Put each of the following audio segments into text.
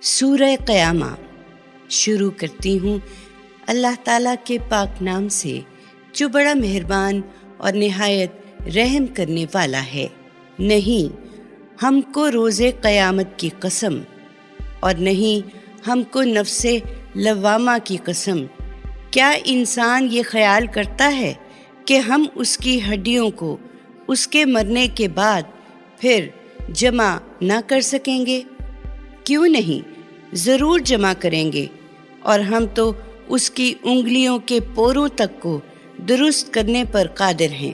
سورہ قیامہ شروع کرتی ہوں اللہ تعالیٰ کے پاک نام سے جو بڑا مہربان اور نہایت رحم کرنے والا ہے۔ نہیں ہم کو روز قیامت کی قسم، اور نہیں ہم کو نفس لوامہ کی قسم۔ کیا انسان یہ خیال کرتا ہے کہ ہم اس کی ہڈیوں کو اس کے مرنے کے بعد پھر جمع نہ کر سکیں گے؟ کیوں نہیں، ضرور جمع کریں گے، اور ہم تو اس کی انگلیوں کے پوروں تک کو درست کرنے پر قادر ہیں۔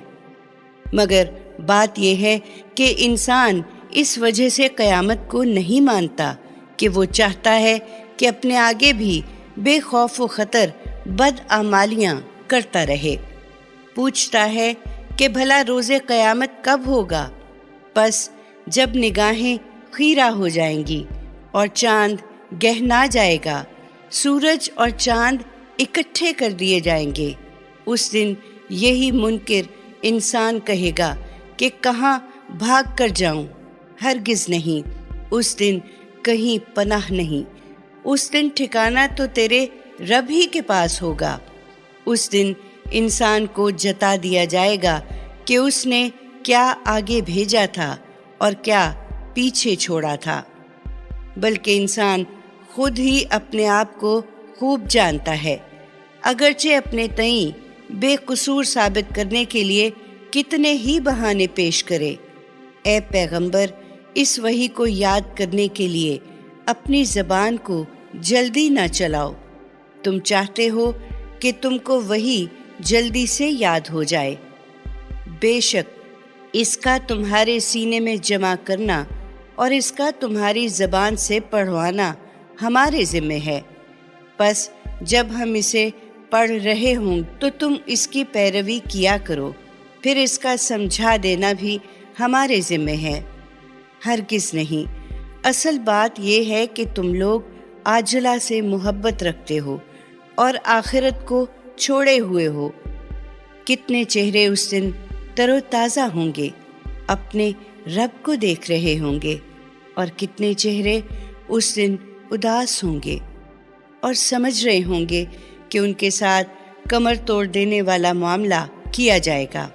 مگر بات یہ ہے کہ انسان اس وجہ سے قیامت کو نہیں مانتا کہ وہ چاہتا ہے کہ اپنے آگے بھی بے خوف و خطر بدعمالیاں کرتا رہے۔ پوچھتا ہے کہ بھلا روز قیامت کب ہوگا؟ پس جب نگاہیں خیرہ ہو جائیں گی اور چاند گہنا جائے گا، سورج اور چاند اکٹھے کر دیے جائیں گے، اس دن یہی منکر انسان کہے گا کہ کہاں بھاگ کر جاؤں؟ ہرگز نہیں، اس دن کہیں پناہ نہیں۔ اس دن ٹھکانہ تو تیرے رب ہی کے پاس ہوگا۔ اس دن انسان کو جتا دیا جائے گا کہ اس نے کیا آگے بھیجا تھا اور کیا پیچھے چھوڑا تھا، بلکہ انسان خود ہی اپنے آپ کو خوب جانتا ہے، اگرچہ اپنے تئیں بے قصور ثابت کرنے کے لیے کتنے ہی بہانے پیش کرے۔ اے پیغمبر، اس وحی کو یاد کرنے کے لیے اپنی زبان کو جلدی نہ چلاؤ۔ تم چاہتے ہو کہ تم کو وحی جلدی سے یاد ہو جائے، بے شک اس کا تمہارے سینے میں جمع کرنا اور اس کا تمہاری زبان سے پڑھوانا ہمارے ذمہ ہے۔ پس جب ہم اسے پڑھ رہے ہوں تو تم اس کی پیروی کیا کرو، پھر اس کا سمجھا دینا بھی ہمارے ذمہ ہے۔ ہرگز نہیں، اصل بات یہ ہے کہ تم لوگ عاجلہ سے محبت رکھتے ہو اور آخرت کو چھوڑے ہوئے ہو۔ کتنے چہرے اس دن تر و تازہ ہوں گے، اپنے رب کو دیکھ رہے ہوں گے، اور کتنے چہرے اس دن اداس ہوں گے اور سمجھ رہے ہوں گے کہ ان کے ساتھ کمر توڑ دینے والا معاملہ کیا جائے گا۔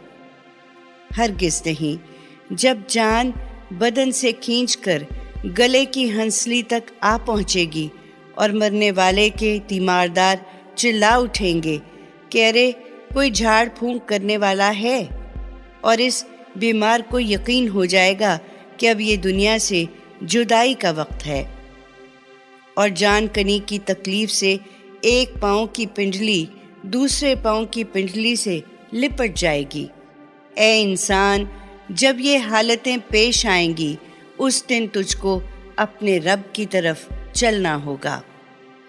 ہرگز نہیں، جب جان بدن سے کھینچ کر گلے کی ہنسلی تک آ پہنچے گی اور مرنے والے کے تیماردار چلا اٹھیں گے کہ ارے کوئی جھاڑ پھونک کرنے والا ہے، اور اس بیمار کو یقین ہو جائے گا کہ اب یہ دنیا سے جدائی کا وقت ہے، اور جان کنی کی تکلیف سے ایک پاؤں کی پنڈلی دوسرے پاؤں کی پنڈلی سے لپٹ جائے گی۔ اے انسان، جب یہ حالتیں پیش آئیں گی اس دن تجھ کو اپنے رب کی طرف چلنا ہوگا۔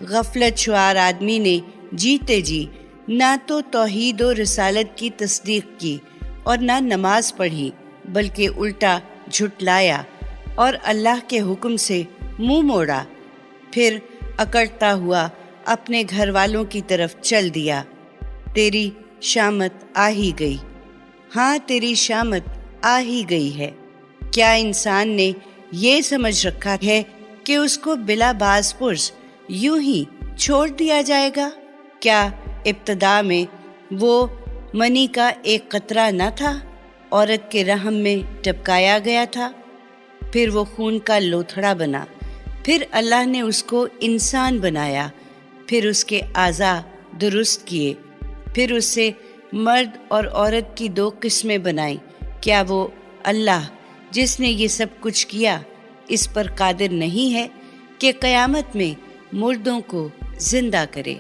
غفلت شعار آدمی نے جیتے جی نہ تو توحید و رسالت کی تصدیق کی اور نہ نماز پڑھی، بلکہ الٹا جھٹلایا اور اللہ کے حکم سے منہ موڑا، پھر اکڑتا ہوا اپنے گھر والوں کی طرف چل دیا۔ تیری شامت آ ہی گئی، ہاں تیری شامت آ ہی گئی ہے۔ کیا انسان نے یہ سمجھ رکھا ہے کہ اس کو بلا باز پرس یوں ہی چھوڑ دیا جائے گا؟ کیا ابتدا میں وہ منی کا ایک قطرہ نہ تھا، عورت کے رحم میں ٹپکایا گیا تھا، پھر وہ خون کا لوتھڑا بنا، پھر اللہ نے اس کو انسان بنایا، پھر اس کے اعضاء درست کیے، پھر اس سے مرد اور عورت کی دو قسمیں بنائیں۔ کیا وہ اللہ جس نے یہ سب کچھ کیا اس پر قادر نہیں ہے کہ قیامت میں مردوں کو زندہ کرے؟